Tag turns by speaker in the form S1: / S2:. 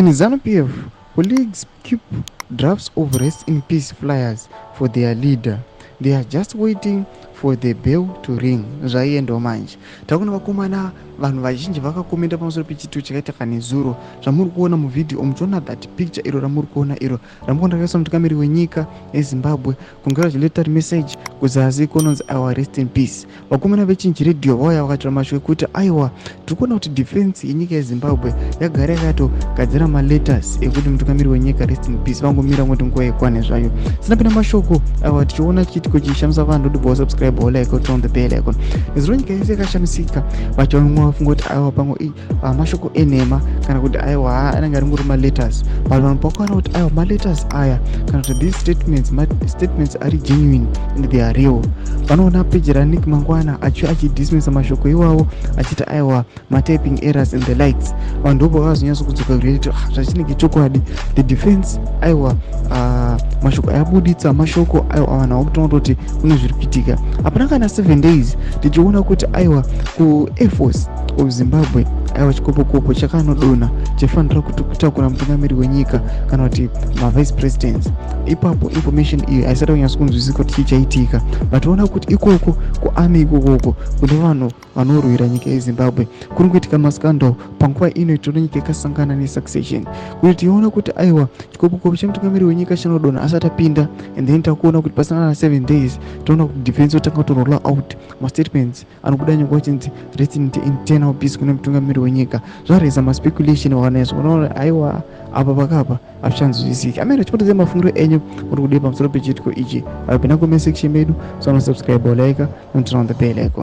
S1: In ZANU-PF, colleagues keep drafts of rest in peace flyers for their leader. They are just waiting for the bell to ring. Zvaiendawo manje takuona vakomana vanhu vazhinji vakakomenda pamusoro pechituo chakaita kanezuro zvamuri kuona muvhidhio muchiona that picture iro ramuri kuona iro ramukuona rakaiswa mutungamiri wenyika yezimbabwe congratulatory message kuzasi kunonzi our rest in peace. Vakomana vechinji redhiyo vauya vakatora mashoko ekuti aiwa tiri kuona kuti defense yenyika yezimbabwe yagara yakatogadzira maletters ekuti mutungamiri wenyika rest in peace vangomira ngoti nguva yekwane zvayo. Sinapinda mashoko aiwa tichiona chiitiko chishamisa vanhu ndobva wasubscribe like on the bell icon. Izuro nyika yese yakashamisika vachimwe vafunga kuti aiwa pamwe mashoko enhema kana kuti aiwa anenge ari ngori maletters but vanhu pakaona kuti aiwa maletters aya kana kuti these statements ari genuine and they are real. Vanoona peji raNick Mangwana achidismisa mashoko iwawo achiti aiwa matyping errors and the likes. Vanhu ndopo vakazonyatsa kudzoka kuti zvachinenge chokwadi the defense aiwa mashoko ayabuditsa mashoko aiwa vanhu vakutona kuti kune zviri kuitika. Hapana kana 7 days tichiona kuti aiwa kuAir Force of Zimbabwe aiwa chikopokopo chakanodonha chifanira kutakura mutungamiri wenyika kana kuti mavice presidents. Ipapo information iyo haisati kunyatsa kunzwisisa kuti chii chaitika vatoona kuti ikoko kuarmy ikokoko kune vanhu vanorwira nyika yezimbabwe kuri kuitika mascandal panguva ino itoona nyika yakasangana nesuccession kuti tiona kuti aiwa chikopokopo chemutungamiri wenyika chanodonha asati apinda and then takuona kuti pasina na 7 days toona kuti defense otanga kutorola out mastatements anobuda nyangwa achinzi rest in internal peace kune mutungamiri wenyika zvareza maspeculation wakanaiso unoona aiwa apa pakapa hazvichanzwisisiki. Amene chipotedze mafungiro enyu muri kudipa pamusoro pechitiko ichi apinda comment section medu so subscribe like and turn on the bell icon.